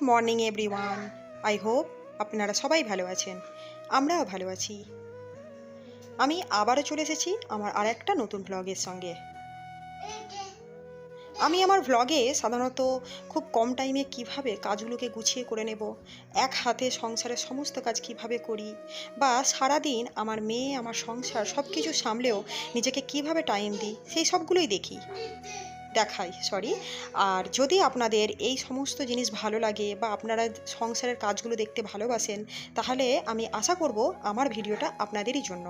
Morning everyone. I hope আপনারা সবাই ভালো আছেন, আমরাও ভালো আছি। আমি আবারও চলে এসেছি আমার আর একটা নতুন ভ্লগের সঙ্গে। আমি আমার ভ্লগে সাধারণত খুব কম টাইমে কিভাবে কাজগুলোকে গুছিয়ে করে নেব, এক হাতে সংসারের সমস্ত কাজ কিভাবে করি, বা সারাদিন আমার মেয়ে আমার সংসার সব কিছু সামলেও নিজেকে কিভাবে টাইম দিই, সেই সবগুলোই দেখাই। আর যদি আপনাদের এই সমস্ত জিনিস ভালো লাগে বা আপনারা সংসারের কাজগুলো দেখতে ভালোবাসেন, তাহলে আমি আশা করব আমার ভিডিওটা আপনাদেরই জন্য।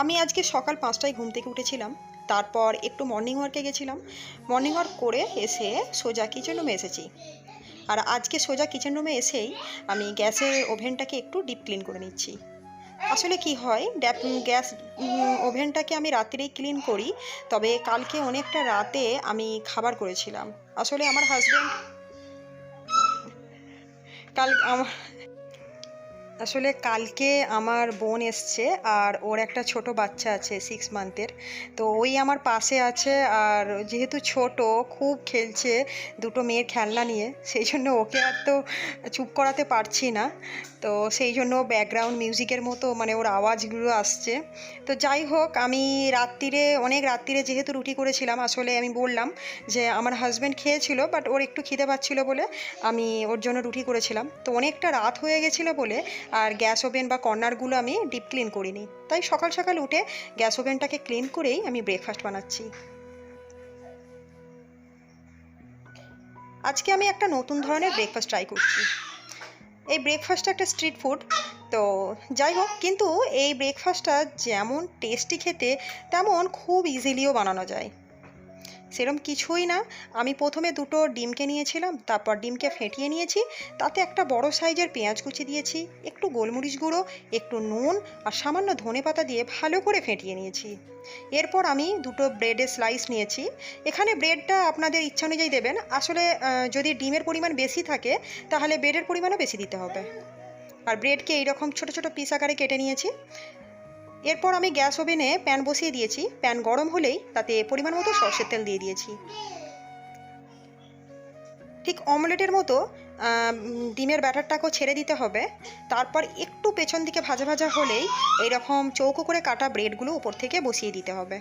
আমি আজকে সকাল 5টায় ঘুম থেকে উঠেছিলাম, তারপর একটু মর্নিং ওয়ার্কে গেছিলাম। মর্নিং ওয়ার্ক করে এসে সোজা কিচেন রুমে এসেছি। আর আজকে সোজা কিচেন রুমে এসেই আমি গ্যাসের ওভেনটাকে একটু ডিপ ক্লিন করে নিচ্ছি। আসলে কি হয়, গ্যাস ওভেনটাকে আমি রাত্রেই ক্লিন করি, তবে কালকে অনেকটা রাতে আমি খাবার করেছিলাম। আসলে আমার হাজব্যান্ড কালকে আমার বোন এসছে, আর ওর একটা ছোট বাচ্চা আছে 6 মান্থের। তো ওই আমার পাশে আছে, আর যেহেতু ছোট খুব খেলছে দুটো মেয়ের খেলনা নিয়ে, সেই জন্য ওকে আর তো চুপ করাতে পারছি না। তো সেই জন্য ব্যাকগ্রাউন্ড মিউজিকের মতো মানে ওর আওয়াজগুলো আসছে। তো যাই হোক, আমি অনেক রাত্রিরে যেহেতু রুটি করেছিলাম, আসলে আমি বললাম যে আমার হাজব্যান্ড খেয়েছিল, বাট ওর একটু খিদে পাচ্ছিল বলে আমি ওর জন্য রুটি করেছিলাম। তো অনেকটা রাত হয়ে গেছিলো বলে আর গ্যাস ওভেন বা কর্নারগুলো আমি ডিপ ক্লিন করিনি, তাই সকাল সকাল উঠে গ্যাস ওভেনটাকে ক্লিন করেই আমি ব্রেকফাস্ট বানাচ্ছি। আজকে আমি একটা নতুন ধরনের ব্রেকফাস্ট ট্রাই করছি। এই ব্রেকফাস্টটা একটা স্ট্রিট ফুড। তো যাই হোক, কিন্তু এই ব্রেকফাস্টটা যেমন টেস্টি খেতে, তেমন খুব ইজিলিও বানানো যায়। সেরকম কিছুই না। আমি প্রথমে দুটো ডিমকে নিয়েছিলাম, তারপর ডিমকে ফেটিয়ে নিয়েছি, তাতে একটা বড় সাইজের পেঁয়াজ কুচি দিয়েছি, একটু গোলমরিচ গুঁড়ো, একটু নুন আর সামান্য ধনেপাতা দিয়ে ভালো করে ফেটিয়ে নিয়েছি। এরপর আমি দুটো ব্রেডের স্লাইস নিয়েছি। এখানে ব্রেডটা আপনাদের ইচ্ছা অনুযায়ী দেবেন। আসলে যদি ডিমের পরিমাণ বেশি থাকে তাহলে ব্রেডের পরিমাণও বেশি দিতে হবে। আর ব্রেডকে এইরকম ছোট ছোট পিস আকারে কেটে নিয়েছি। এরপর আমি গ্যাস ওভেনে প্যান বসিয়ে দিয়েছি। প্যান গরম হলেই তাতে পরিমাণ মতো সরষের তেল দিয়ে দিয়েছি। ঠিক অমলেটের মতো ডিমের ব্যাটারটাকেও ছেড়ে দিতে হবে। তারপর একটু পেছন দিকে ভাজা ভাজা হলেই এইরকম চৌকো করে কাটা ব্রেডগুলো উপর থেকে বসিয়ে দিতে হবে।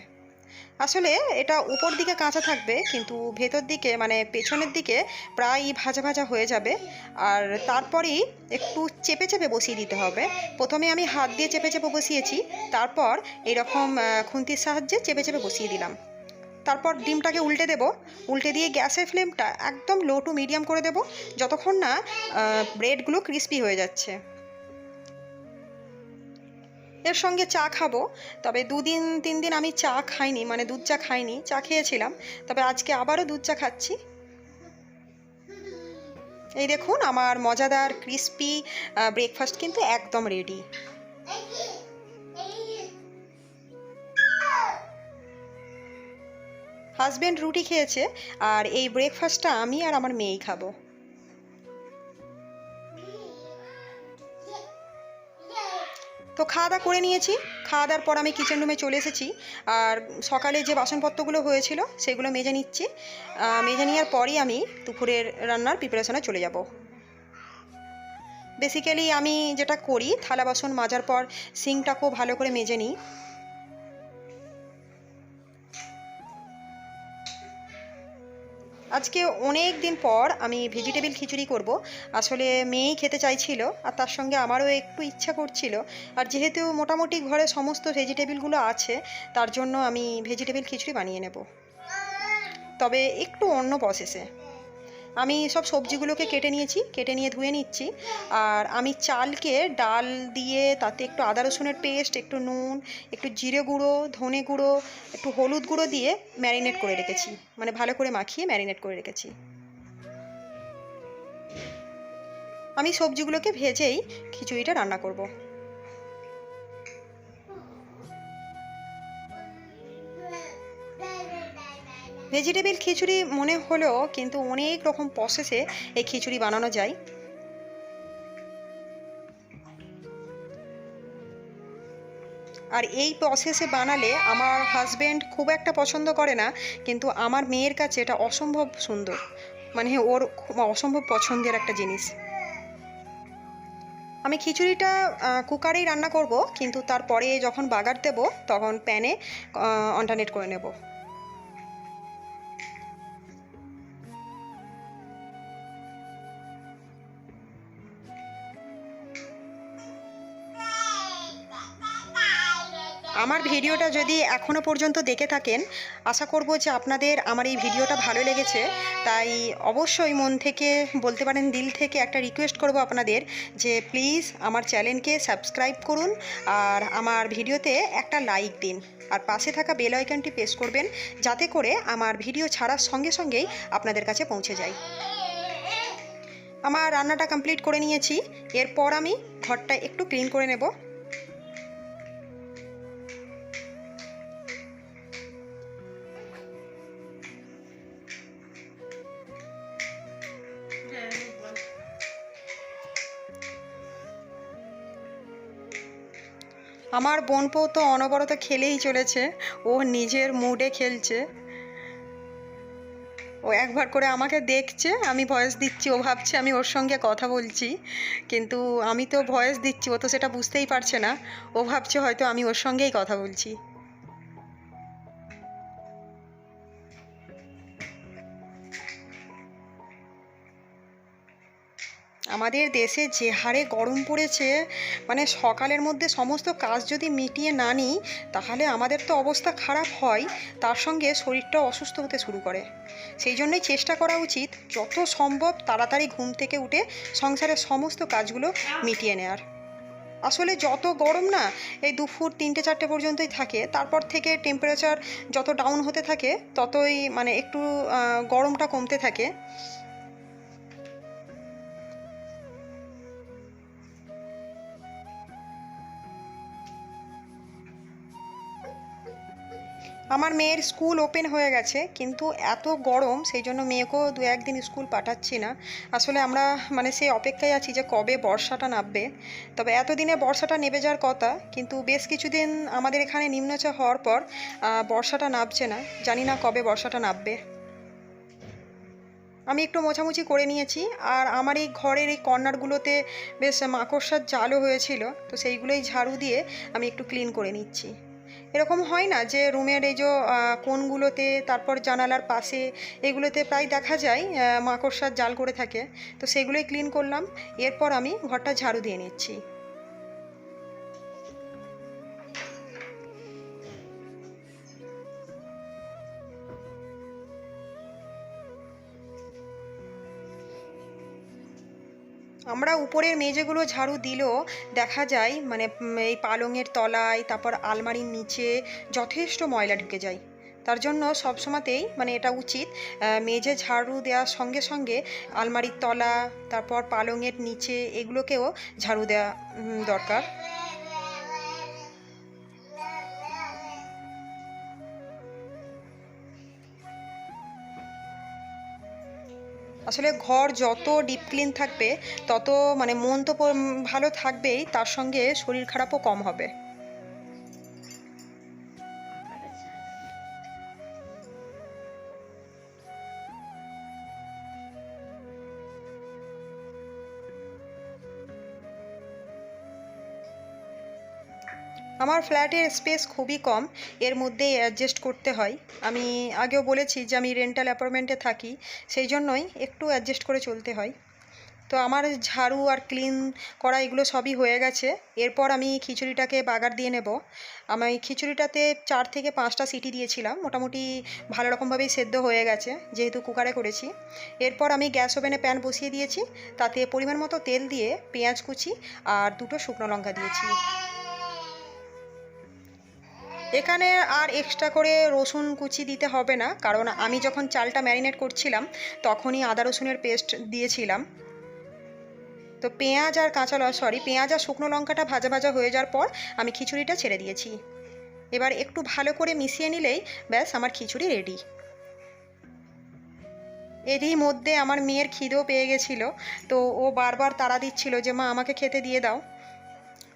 আসলে এটা উপর দিকে কাঁচা থাকবে, কিন্তু ভেতর দিকে মানে পেছনের দিকে প্রায় ভাজা ভাজা হয়ে যাবে। আর তারপরেই একটু চেপে চেপে বসিয়ে দিতে হবে। প্রথমে আমি হাত দিয়ে চেপে চেপে বসিয়েছি, তারপর এইরকম খুন্তির সাহায্যে চেপে চেপে বসিয়ে দিলাম। তারপর ডিমটাকে উল্টে দিয়ে গ্যাসের ফ্লেমটা একদম লো টু মিডিয়াম করে দেব, যতক্ষণ না ব্রেডগুলো ক্রিস্পি হয়ে যাচ্ছে। এর সঙ্গে চা খাবো, তবে 2-3 দিন আমি চা খাইনি, মানে দুধ চা খাইনি। চা খেয়েছিলাম, তবে আজকে আবারও দুধ চা খাচ্ছি। এই দেখুন, আমার মজাদার ক্রিস্পি ব্রেকফাস্ট কিন্তু একদম রেডি। হাজব্যান্ড রুটি খেয়েছে, আর এই ব্রেকফাস্টটা আমি আর আমার মেয়েই খাবো। তো খাওয়া দাওয়া করে নিয়েছি। খাওয়া দাওয়ার পর আমি কিচেন রুমে চলে এসেছি, আর সকালে যে বাসনপত্রগুলো হয়েছিল সেগুলো মেজে নিচ্ছি। মেজে নেওয়ার পরই আমি দুপুরের রান্নার প্রিপারেশনে চলে যাব। বেসিক্যালি আমি যেটা করি, থালা বাসন মাজার পর সিঙ্কটাকেও ভালো করে মেজে নিই। আজকে অনেক দিন পর আমি ভেজিটেবিল খিচুড়ি করব। আসলে মেয়েই খেতে চাইছিল, আর তার সঙ্গে আমারও একটু ইচ্ছা করছিল। আর যেহেতু মোটামুটি ঘরে সমস্ত ভেজিটেবিলগুলো আছে, তার জন্য আমি ভেজিটেবিল খিচুড়ি বানিয়ে নেব, তবে একটু অন্য প্রসেসে। আমি সব সবজিগুলোকে কেটে নিয়ে ধুয়ে নিচ্ছি। আর আমি চালকে ডাল দিয়ে তাতে একটু আদা রসুনের পেস্ট, একটু নুন, একটু জিরে গুঁড়ো, ধনে গুঁড়ো, একটু হলুদ গুঁড়ো দিয়ে ম্যারিনেট করে রেখেছি, মানে ভালো করে মাখিয়ে ম্যারিনেট করে রেখেছি। আমি সবজিগুলোকে ভেজেই খিচুড়িটা রান্না করব। ভেজিটেবিল খিচুড়ি মনে হলেও কিন্তু অনেক রকম প্রসেসে এই খিচুড়ি বানানো যায়। আর এই প্রসেসে বানালে আমার হাজব্যান্ড খুব একটা পছন্দ করে না, কিন্তু আমার মেয়ের কাছে এটা অসম্ভব সুন্দর, মানে ওর অসম্ভব পছন্দের একটা জিনিস। আমি খিচুড়িটা কুকারেই রান্না করব, কিন্তু তারপরে যখন বাগার দেব তখন প্যানে অল্টারনেট করে নেব। আমার ভিডিওটা যদি এখনও পর্যন্ত দেখে থাকেন, আশা করব যে আপনাদের আমার এই ভিডিওটা ভালো লেগেছে। তাই অবশ্যই মন থেকে বলতে পারেন, দিল থেকে একটা রিকোয়েস্ট করব আপনাদের যে প্লিজ আমার চ্যানেলকে সাবস্ক্রাইব করুন আর আমার ভিডিওতে একটা লাইক দিন, আর পাশে থাকা বেল আইকনটি প্রেস করবেন যাতে করে আমার ভিডিও ছাড়ার সঙ্গে সঙ্গেই আপনাদের কাছে পৌঁছে যায়। আমার রান্নাটা কমপ্লিট করে নিয়েছি, এরপর আমি ঘরটা একটু ক্লিন করে নেব। আমার বোনপো তো অনবরত খেলেই চলেছে, ও নিজের মুডে খেলছে। ও একবার করে আমাকে দেখছে, আমি ভয়েস দিচ্ছি, ও ভাবছে আমি ওর সঙ্গে কথা বলছি, কিন্তু আমি তো ভয়েস দিচ্ছি, ও তো সেটা বুঝতেই পারছে না, ও ভাবছে হয়তো আমি ওর সঙ্গেই কথা বলছি। আমাদের দেশে যে হারে গরম পড়েছে, মানে সকালের মধ্যে সমস্ত কাজ যদি মিটিয়ে না নিই তাহলে আমাদের তো অবস্থা খারাপ হয়, তার সঙ্গে শরীরটাও অসুস্থ হতে শুরু করে। সেই জন্যই চেষ্টা করা উচিত যত সম্ভব তাড়াতাড়ি ঘুম থেকে উঠে সংসারের সমস্ত কাজগুলো মিটিয়ে নেওয়ার। আসলে যত গরম না, এই 2 ফুট 3টে 4টে পর্যন্তই থাকে, তারপর থেকে টেম্পারেচার যত ডাউন হতে থাকে ততই মানে একটু গরমটা কমতে থাকে। আমার মেয়ের স্কুল ওপেন হয়ে গেছে, কিন্তু এত গরম সেই জন্য মেয়েকেও 2-1 দিন স্কুল পাঠাচ্ছি না। আসলে আমরা মানে সেই অপেক্ষায় আছি যে কবে বর্ষাটা নামবে। তবে এতদিনে বর্ষাটা নেমে যাওয়ার কথা, কিন্তু বেশ কিছুদিন আমাদের এখানে নিম্নচাপ হওয়ার পর বর্ষাটা নামছে না, জানি না কবে বর্ষাটা নামবে। আমি একটু মোছামুছি করে নিয়েছি, আর আমার এই ঘরের এই কর্নারগুলোতে বেশ মাকড়সার জালও হয়েছিল, তো সেইগুলোই ঝাড়ু দিয়ে আমি একটু ক্লিন করে নিচ্ছি। এরকম হয় না যে রুমের এই যে কোণগুলোতে, তারপর জানালার পাশে, এগুলোতে প্রায় দেখা যায় মাকড়সার জাল করে থাকে, তো সেগুলোই ক্লিন করলাম। এরপর আমি ঘরটা ঝাড়ু দিয়ে নিচ্ছি। আমরা উপরের মেঝেগুলো ঝাড়ু দিলেও দেখা যায় মানে এই পালঙের তলায়, তারপর আলমারির নিচে যথেষ্ট ময়লা ঢুকে যায়। তার জন্য সবসময়তেই মানে এটা উচিত মেঝে ঝাড়ু দেওয়ার সঙ্গে সঙ্গে আলমারির তলা, তারপর পালঙের নিচে, এগুলোকেও ঝাড়ু দেওয়া দরকার। আসলে ঘর যত ডিপ ক্লিন থাকবে তত মানে মন তো ভালো থাকবেই, তার সঙ্গে শরীর খারাপও কম হবে। আমার ফ্ল্যাটের স্পেস খুবই কম, এর মধ্যেই অ্যাডজাস্ট করতে হয়। আমি আগেও বলেছি যে আমি রেন্টাল অ্যাপার্টমেন্টে থাকি, সেই জন্যই একটু অ্যাডজাস্ট করে চলতে হয়। তো আমার ঝাড়ু আর ক্লিন করা এগুলো সবই হয়ে গেছে, এরপর আমি খিচুড়িটাকে বাগার দিয়ে নেব। আমি খিচুড়িটাতে 4 থেকে 5টা সিটি দিয়েছিলাম, মোটামুটি ভালো রকমভাবেই সেদ্ধ হয়ে গেছে যেহেতু কুকারে করেছি। এরপর আমি গ্যাস ওভেনে প্যান বসিয়ে দিয়েছি, তাতে পরিমাণ মতো তেল দিয়ে পেঁয়াজ কুচি আর 2টো শুকনো লঙ্কা দিয়েছি। এখানে আর এক্সট্রা করে রসুন কুচি দিতে হবে না, কারণ আমি যখন চালটা ম্যারিনেট করছিলাম তখনই আদা রসুনের পেস্ট দিয়েছিলাম। তো পেঁয়াজ আর পেঁয়াজ আর শুকনো লঙ্কাটা ভাজা ভাজা হয়ে যাওয়ার পর আমি খিচুড়িটা ছেড়ে দিয়েছি। এবার একটু ভালো করে মিশিয়ে নিলেই ব্যাস আমার খিচুড়ি রেডি। এরই মধ্যে আমার মেয়ের খিদেও পেয়ে গেছিলো, তো ও বারবার তাড়া দিচ্ছিল যে মা আমাকে খেতে দিয়ে দাও।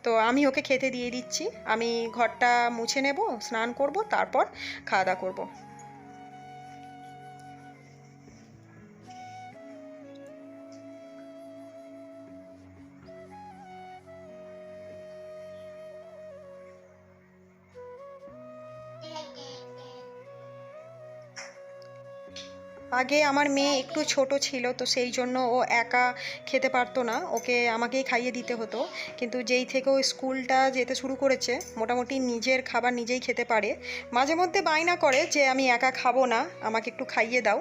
তো আমি ওকে খেতে দিয়ে দিচ্ছি। আমি ঘরটা মুছে নেব, স্নান করব, তারপর খাওয়া দাওয়া করবো। আগে আমার মেয়ে একটু ছোট ছিল, তো সেই জন্য ও একা খেতে পারতো না, ওকে আমাকেই খাইয়ে দিতে হতো। কিন্তু যেই থেকে ও স্কুলটা যেতে শুরু করেছে, মোটামুটি নিজের খাবার নিজেই খেতে পারে। মাঝে মধ্যে বায়না করে যে আমি একা খাবো না, আমাকে একটু খাইয়ে দাও।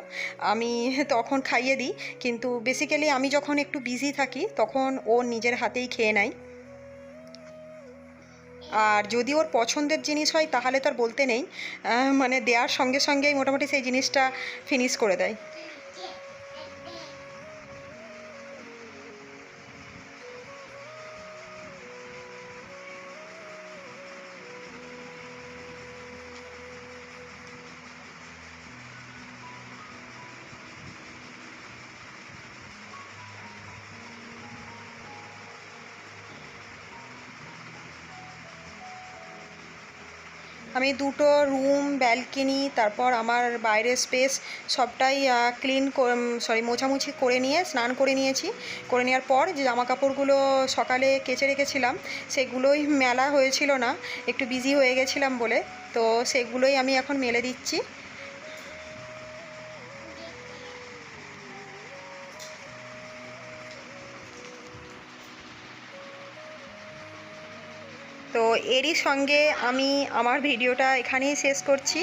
আমি তখন খাইয়ে দিই, কিন্তু বেসিক্যালি আমি যখন একটু বিজি থাকি তখন ও নিজের হাতেই খেয়ে নেয়। আর যদি ওর পছন্দের জিনিস হয় তাহলে তো আর বলতে নেই, মানে দেওয়ার সঙ্গে সঙ্গেই মোটামুটি সেই জিনিসটা ফিনিশ করে দেয়। আমি দুটো রুম, ব্যালকনি, তারপর আমার বাইরের স্পেস সবটাই মোছামুছি করে নিয়ে স্নান করে নিয়েছি। করে নেওয়ার পর যে জামা কাপড়গুলো সকালে কেচে রেখেছিলাম সেগুলোই মেলা হয়েছিল না, একটু বিজি হয়ে গেছিলাম বলে, তো সেগুলোই আমি এখন মেলে দিচ্ছি। তো এরই সঙ্গে আমি আমার ভিডিওটা এখানেই শেষ করছি।